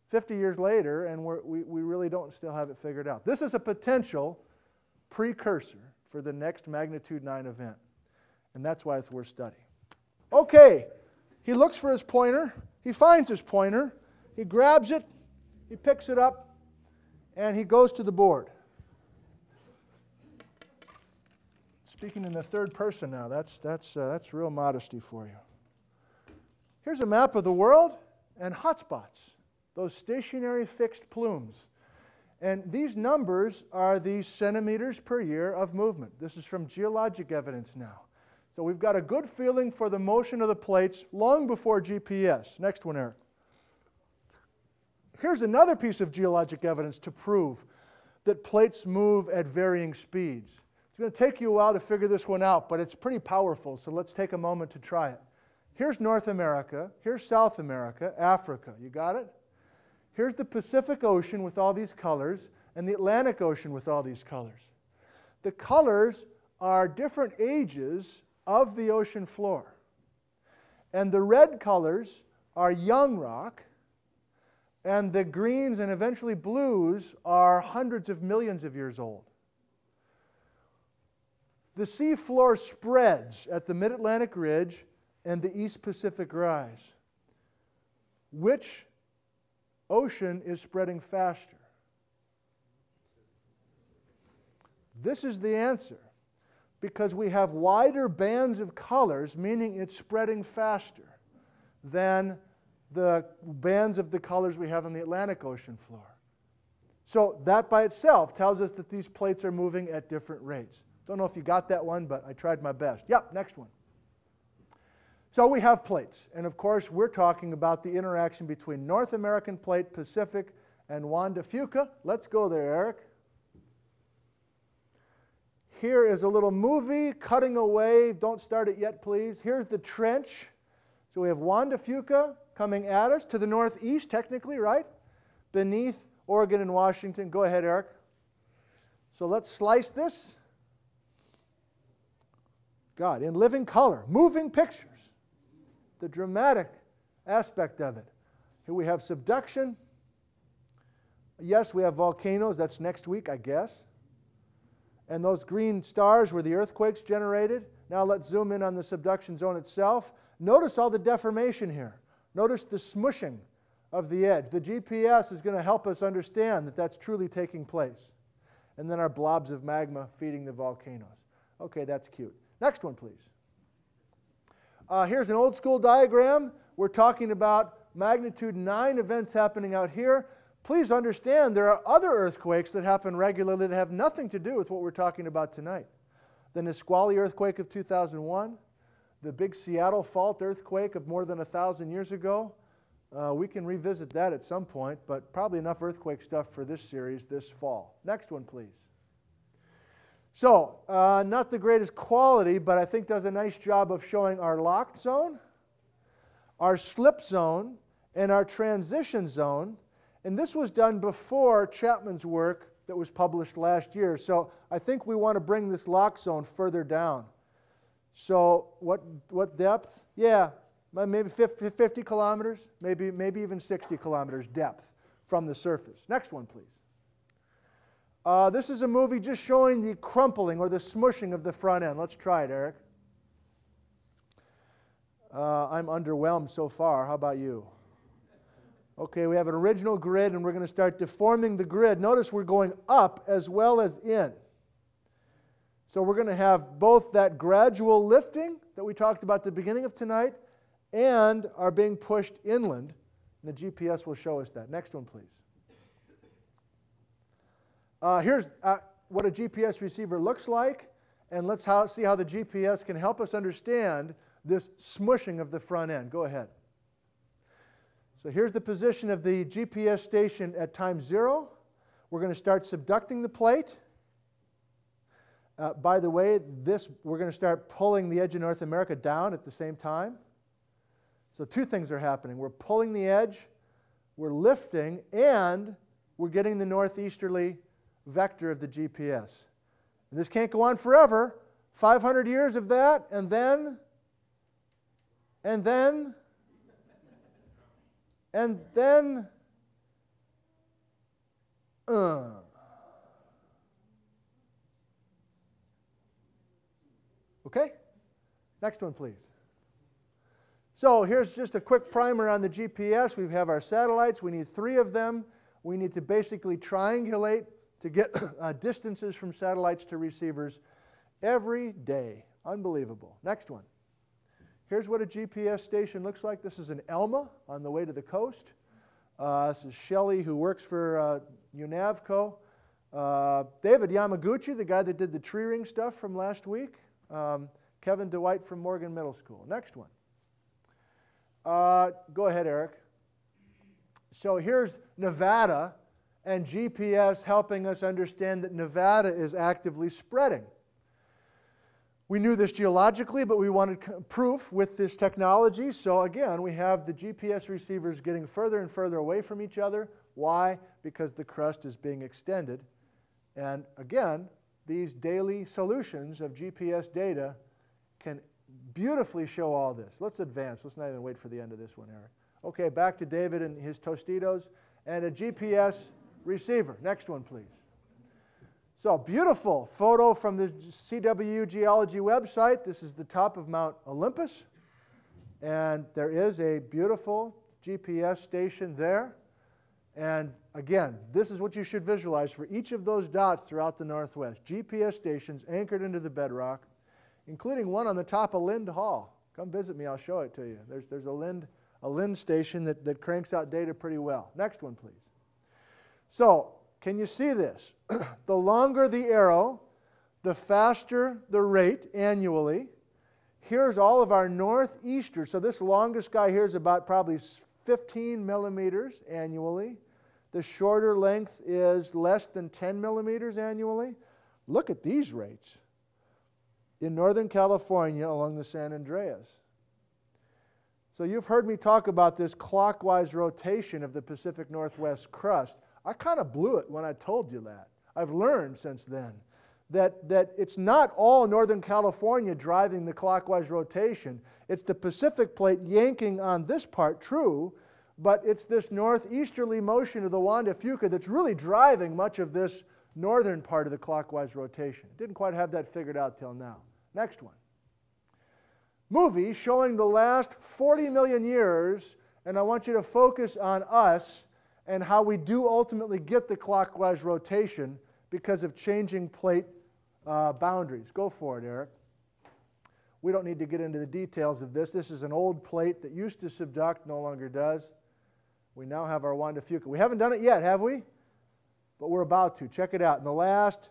50 years later, and we really don't still have it figured out. This is a potential precursor for the next magnitude 9 event, and that's why it's worth studying. Okay, he looks for his pointer. He finds his pointer. He grabs it. He picks it up, and he goes to the board. Speaking in the third person now, that's real modesty for you. Here's a map of the world and hotspots. Those stationary fixed plumes. And these numbers are the centimeters per year of movement. This is from geologic evidence now. So we've got a good feeling for the motion of the plates long before GPS. Next one, Eric. Here's another piece of geologic evidence to prove that plates move at varying speeds. It's going to take you a while to figure this one out, but it's pretty powerful, so let's take a moment to try it. Here's North America. Here's South America, Africa. You got it? Here's the Pacific Ocean with all these colors, and the Atlantic Ocean with all these colors. The colors are different ages of the ocean floor. And the red colors are young rock, and the greens and eventually blues are hundreds of millions of years old. The sea floor spreads at the Mid-Atlantic Ridge and the East Pacific Rise. Which ocean is spreading faster? This is the answer. Because we have wider bands of colors, meaning it's spreading faster than the bands of the colors we have on the Atlantic Ocean floor. So that by itself tells us that these plates are moving at different rates. Don't know if you got that one, but I tried my best. Yep, next one. So we have plates, and of course we're talking about the interaction between North American plate, Pacific, and Juan de Fuca. Let's go there, Eric. Here is a little movie, cutting away. Don't start it yet, please. Here's the trench. So we have Juan de Fuca coming at us to the northeast, technically, right? Beneath Oregon and Washington. Go ahead, Eric. So let's slice this. God, in living color, moving pictures. The dramatic aspect of it. Here we have subduction. Yes, we have volcanoes. That's next week, I guess. And those green stars were the earthquakes generated. Now let's zoom in on the subduction zone itself. Notice all the deformation here. Notice the smushing of the edge. The GPS is going to help us understand that that's truly taking place. And then our blobs of magma feeding the volcanoes. Okay, that's cute. Next one, please. Here's an old school diagram. We're talking about magnitude 9 events happening out here. Please understand there are other earthquakes that happen regularly that have nothing to do with what we're talking about tonight. The Nisqually earthquake of 2001, the big Seattle fault earthquake of more than 1,000 years ago. We can revisit that at some point, but probably enough earthquake stuff for this series this fall. Next one, please. So, not the greatest quality, but I think does a nice job of showing our locked zone, our slip zone, and our transition zone. And this was done before Chapman's work that was published last year. So I think we want to bring this lock zone further down. So what depth? Yeah, maybe 50 kilometers, maybe even 60 kilometers depth from the surface. Next one, please. This is a movie just showing the crumpling or the smushing of the front end. Let's try it, Eric. I'm underwhelmed so far. How about you? Okay, we have an original grid, and we're going to start deforming the grid. Notice we're going up as well as in. So we're going to have both that gradual lifting that we talked about at the beginning of tonight and are being pushed inland. And the GPS will show us that. Next one, please. Here's what a GPS receiver looks like, and let's see how the GPS can help us understand this smushing of the front end. Go ahead. So here's the position of the GPS station at time 0. We're going to start subducting the plate. By the way, we're going to start pulling the edge of North America down at the same time. So two things are happening. We're pulling the edge, we're lifting, and we're getting the northeasterly vector of the GPS. And this can't go on forever. 500 years of that, and then. Okay? Next one, please. So here's just a quick primer on the GPS. We have our satellites. We need 3 of them. We need to basically triangulate to get distances from satellites to receivers every day. Unbelievable. Next one. Here's what a GPS station looks like. This is an Elma on the way to the coast. This is Shelley, who works for UNAVCO. David Yamaguchi, the guy that did the tree ring stuff from last week. Kevin DeWhite from Morgan Middle School. Next one. Go ahead, Eric. So here's Nevada, and GPS helping us understand that Nevada is actively spreading. We knew this geologically, but we wanted proof with this technology. So again, we have the GPS receivers getting further and further away from each other. Why? Because the crust is being extended. And again, these daily solutions of GPS data can beautifully show all this. Let's advance. Let's not even wait for the end of this one, Eric. Okay, back to David and his Tostitos and a GPS receiver. Next one, please. So, beautiful photo from the CW Geology website. This is the top of Mount Olympus. And there is a beautiful GPS station there. And again, this is what you should visualize for each of those dots throughout the Northwest. GPS stations anchored into the bedrock, including one on the top of Lind Hall. Come visit me, I'll show it to you. There's a Lind station that cranks out data pretty well. Next one, please. So, can you see this? The longer the arrow, the faster the rate annually. Here's all of our northeasters. So this longest guy here is about probably 15 millimeters annually. The shorter length is less than 10 millimeters annually. Look at these rates in Northern California along the San Andreas. So you've heard me talk about this clockwise rotation of the Pacific Northwest crust. I kind of blew it when I told you that. I've learned since then that it's not all Northern California driving the clockwise rotation. It's the Pacific plate yanking on this part, true, but it's this northeasterly motion of the Wanda Fuca that's really driving much of this northern part of the clockwise rotation. Didn't quite have that figured out till now. Next one. Movie showing the last 40 million years, and I want you to focus on us and how we do ultimately get the clockwise rotation because of changing plate boundaries. Go for it, Eric. We don't need to get into the details of this. This is an old plate that used to subduct, no longer does. We now have our Wanda Fuca. We haven't done it yet, have we? But we're about to. Check it out. In the last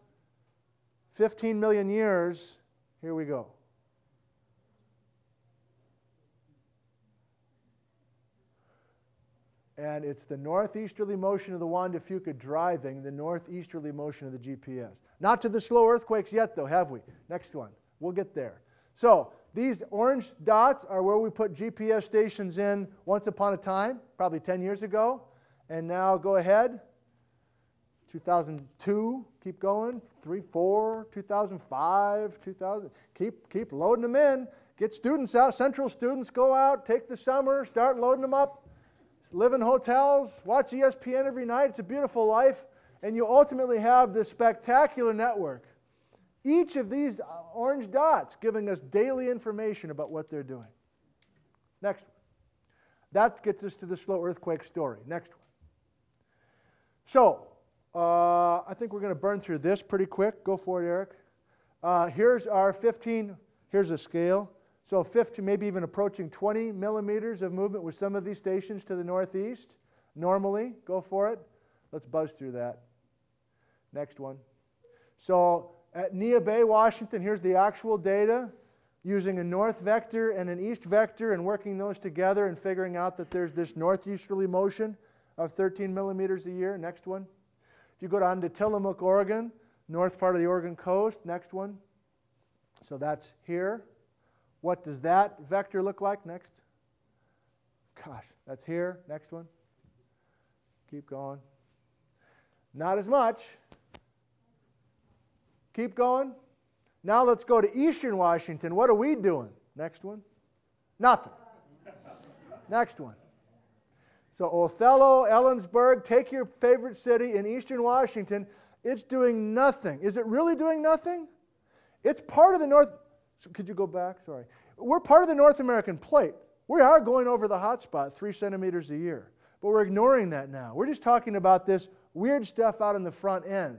15 million years, here we go. And it's the northeasterly motion of the Wanda Fuca driving the northeasterly motion of the GPS. Not to the slow earthquakes yet, though, have we? Next one. We'll get there. So these orange dots are where we put GPS stations in once upon a time, probably 10 years ago. And now go ahead. 2002, keep going. 3, 4, 2005, 2000. Keep loading them in. Get students out, central students, go out, take the summer, start loading them up. Live in hotels, watch ESPN every night. It's a beautiful life. And you ultimately have this spectacular network. Each of these orange dots giving us daily information about what they're doing. Next one. That gets us to the slow earthquake story. Next one. So, I think we're going to burn through this pretty quick. Go for it, Eric. Here's our 15, here's a scale. So 50, maybe even approaching 20 millimeters of movement with some of these stations to the northeast. Normally, go for it. Let's buzz through that. Next one. So at Nia Bay, Washington, here's the actual data using a north vector and an east vector and working those together and figuring out that there's this northeasterly motion of 13 millimeters a year. Next one. If you go down to Tillamook, Oregon, north part of the Oregon coast. Next one. So that's here. What does that vector look like? Next. Gosh, that's here. Next one. Keep going. Not as much. Keep going. Now let's go to eastern Washington. What are we doing? Next one. Nothing. Next one. So Othello, Ellensburg, take your favorite city in eastern Washington. It's doing nothing. Is it really doing nothing? It's part of the North. So could you go back? Sorry. We're part of the North American plate. We are going over the hot spot 3 centimeters a year. But we're ignoring that now. We're just talking about this weird stuff out in the front end.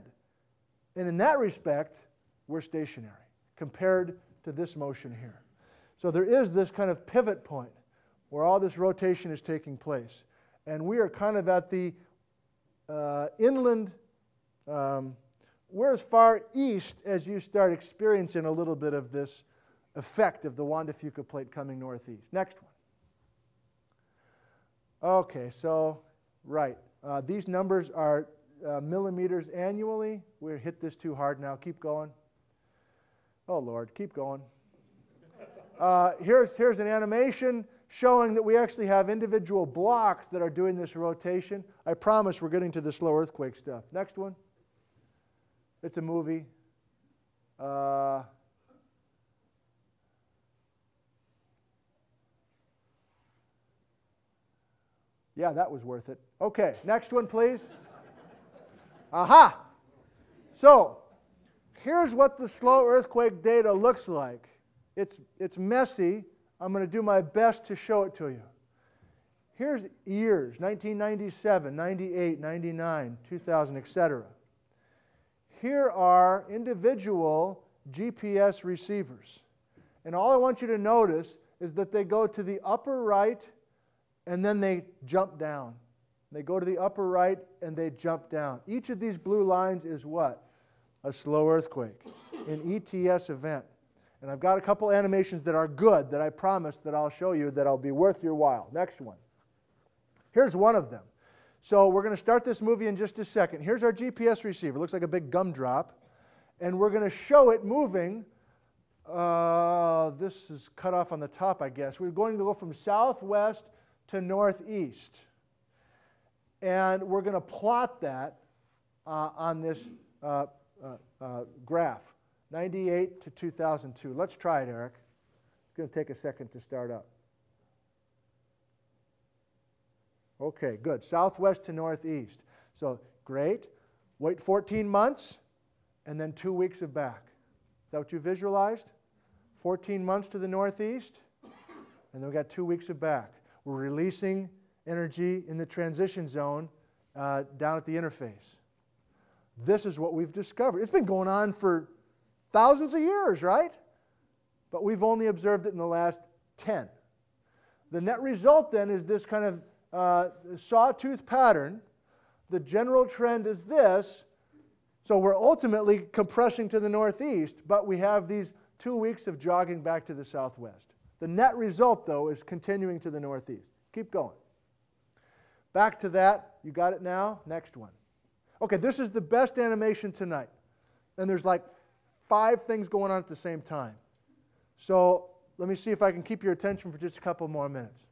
And in that respect, we're stationary compared to this motion here. So there is this kind of pivot point where all this rotation is taking place. And we are kind of at the inland, we're as far east as you start experiencing a little bit of this effect of the Wanda Fuca plate coming northeast. Next one. Okay, so, right. These numbers are millimeters annually. We hit this too hard now. Keep going. Oh, Lord, keep going. Here's an animation showing that we actually have individual blocks that are doing this rotation. I promise we're getting to the slow earthquake stuff. Next one. It's a movie. Yeah, that was worth it. Okay, next one, please. Aha! So, here's what the slow earthquake data looks like. It's messy. I'm going to do my best to show it to you. Here's years, 1997, 98, 99, 2000, etc. Here are individual GPS receivers. And all I want you to notice is that they go to the upper right and then they jump down. They go to the upper right and they jump down. Each of these blue lines is what? A slow earthquake, an ETS event. And I've got a couple animations that are good that I promise that I'll show you that'll be worth your while. Next one. Here's one of them. So we're going to start this movie in just a second. Here's our GPS receiver. It looks like a big gumdrop. And we're going to show it moving. This is cut off on the top, I guess. We're going to go from southwest to northeast. And we're going to plot that on this graph, 98 to 2002. Let's try it, Eric. It's going to take a second to start up. Okay, good. Southwest to northeast. So, great. Wait 14 months, and then 2 weeks of back. Is that what you visualized? 14 months to the northeast, and then we got 2 weeks of back. We're releasing energy in the transition zone down at the interface. This is what we've discovered. It's been going on for thousands of years, right? But we've only observed it in the last 10. The net result then is this kind of sawtooth pattern. The general trend is this. So we're ultimately compressing to the northeast, but we have these 2 weeks of jogging back to the southwest. The net result, though, is continuing to the northeast. Keep going. Back to that. You got it now? Next one. Okay, this is the best animation tonight. And there's like 5 things going on at the same time. So let me see if I can keep your attention for just a couple more minutes.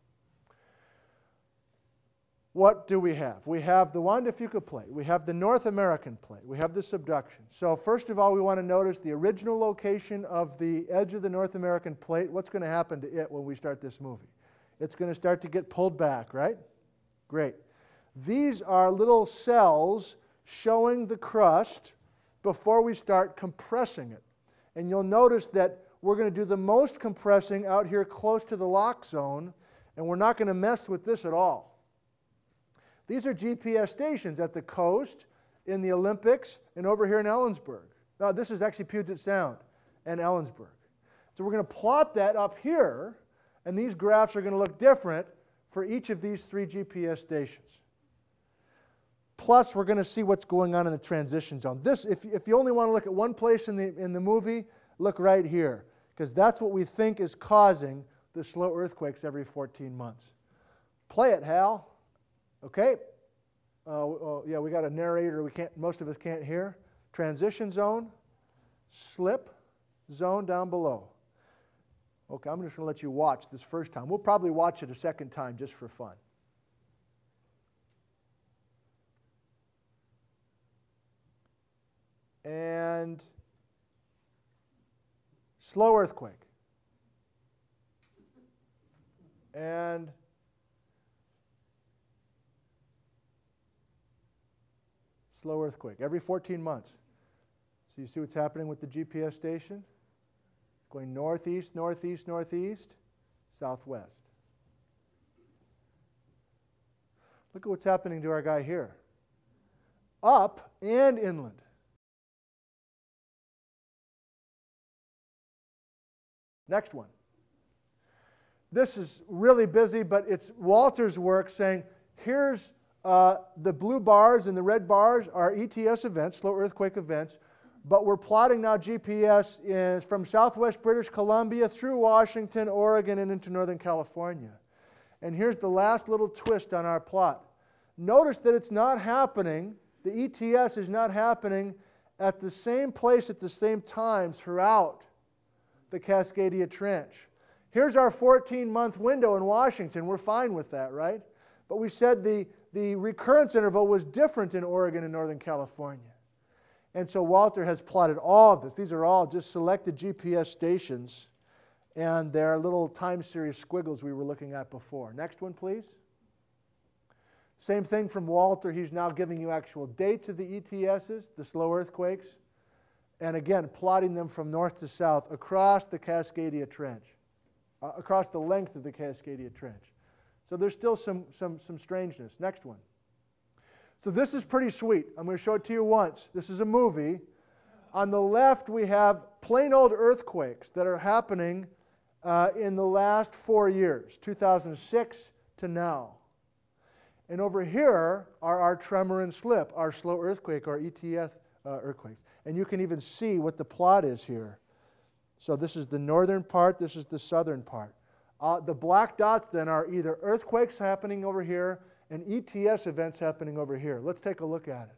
What do we have? We have the Juan de Fuca plate. We have the North American plate. We have the subduction. So first of all, we want to notice the original location of the edge of the North American plate. What's going to happen to it when we start this movie? It's going to start to get pulled back, right? Great. These are little cells showing the crust before we start compressing it. And you'll notice that we're going to do the most compressing out here close to the lock zone, and we're not going to mess with this at all. These are GPS stations at the coast, in the Olympics, and over here in Ellensburg. Now, this is actually Puget Sound and Ellensburg. So we're going to plot that up here, and these graphs are going to look different for each of these 3 GPS stations. Plus, we're going to see what's going on in the transition zone. This, if you only want to look at one place in the movie, look right here, because that's what we think is causing the slow earthquakes every 14 months. Play it, Hal. Okay. Yeah, we got a narrator most of us can't hear. Transition zone, slip zone down below. Okay, I'm just going to let you watch this first time. We'll probably watch it a second time just for fun. And slow earthquake. And slow earthquake every 14 months. So you see what's happening with the GPS station? It's going northeast, northeast, northeast, southwest. Look at what's happening to our guy here. Up and inland. Next one. This is really busy, but it's Walter's work saying, here's the blue bars and the red bars are ETS events, slow earthquake events, but we're plotting now GPS from southwest British Columbia through Washington, Oregon, and into Northern California. And here's the last little twist on our plot. Notice that it's not happening, the ETS is not happening at the same place at the same time throughout the Cascadia Trench. Here's our 14-month window in Washington. We're fine with that, right? But we said the recurrence interval was different in Oregon and Northern California. And so Walter has plotted all of this. These are all just selected GPS stations, and they're little time series squiggles we were looking at before. Next one, please. Same thing from Walter. He's now giving you actual dates of the ETSs, the slow earthquakes, and again, plotting them from north to south across the Cascadia Trench, across the length of the Cascadia Trench. So there's still some strangeness. Next one. So this is pretty sweet. I'm going to show it to you once. This is a movie. On the left, we have plain old earthquakes that are happening in the last 4 years, 2006 to now. And over here are our tremor and slip, our slow earthquake, our ETS earthquakes. And you can even see what the plot is here. So this is the northern part, this is the southern part. The black dots then are either earthquakes happening over here and ETS events happening over here. Let's take a look at it.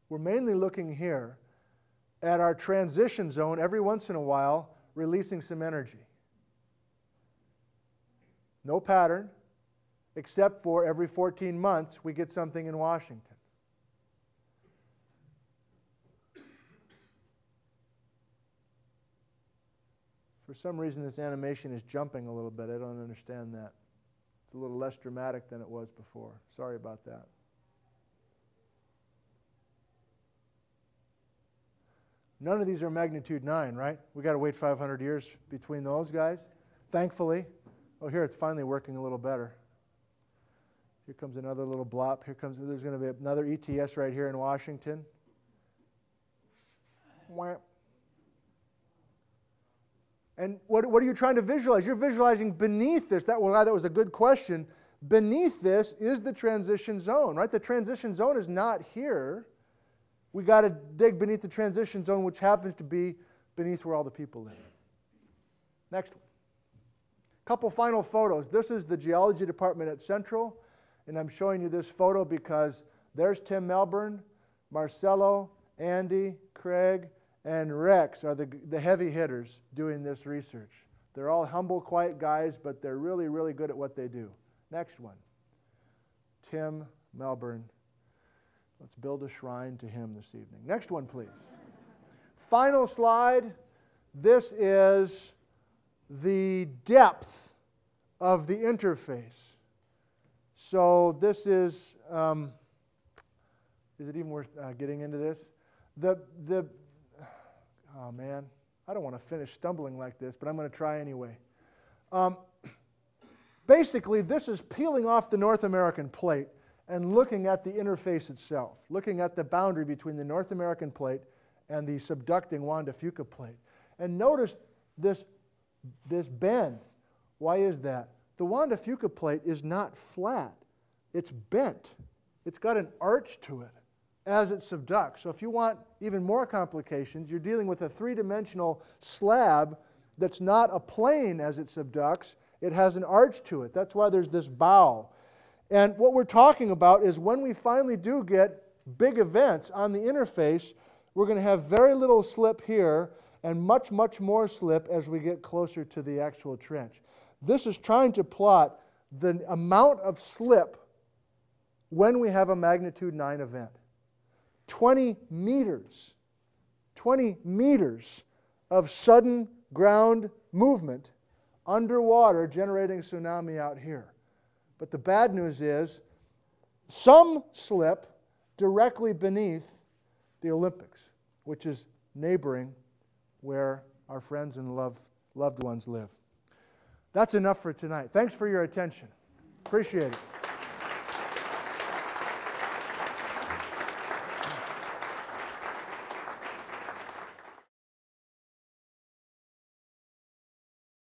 We're mainly looking here at our transition zone every once in a while releasing some energy. No pattern, except for every 14 months we get something in Washington. For For some reason, this animation is jumping a little bit. I don't understand that. It's a little less dramatic than it was before. Sorry about that. None of these are magnitude 9, right? We've got to wait 500 years between those guys, thankfully. Oh, here it's finally working a little better. Here comes another little blop. There's going to be another ETS right here in Washington. And what are you trying to visualize? You're visualizing beneath this. That was a good question. Beneath this is the transition zone, right? The transition zone is not here. We got to dig beneath the transition zone, which happens to be beneath where all the people live. Next one. Couple final photos. This is the geology department at Central, and I'm showing you this photo because there's Tim Melbourne, Marcelo, Andy, Craig, and Rex are the heavy hitters doing this research. They're all humble, quiet guys, but they're really, really good at what they do. Next one. Tim Melbourne. Let's build a shrine to him this evening. Next one, please. Final slide. This is the depth of the interface. So this is it even worth getting into this? Oh man, I don't want to finish stumbling like this, but I'm going to try anyway. Basically, this is peeling off the North American plate and looking at the interface itself, looking at the boundary between the North American plate and the subducting Juan de Fuca plate. And notice this bend. Why is that? The Juan de Fuca plate is not flat. It's bent. It's got an arch to it as it subducts. So if you want even more complications, you're dealing with a three-dimensional slab that's not a plane as it subducts. It has an arch to it. That's why there's this bow. And what we're talking about is when we finally do get big events on the interface, we're going to have very little slip here and much, much more slip as we get closer to the actual trench. This is trying to plot the amount of slip when we have a magnitude 9 event. 20 meters of sudden ground movement underwater generating tsunami out here. But the bad news is some slip directly beneath the Olympics, which is neighboring where our friends and loved ones live. That's enough for tonight. Thanks for your attention. Appreciate it.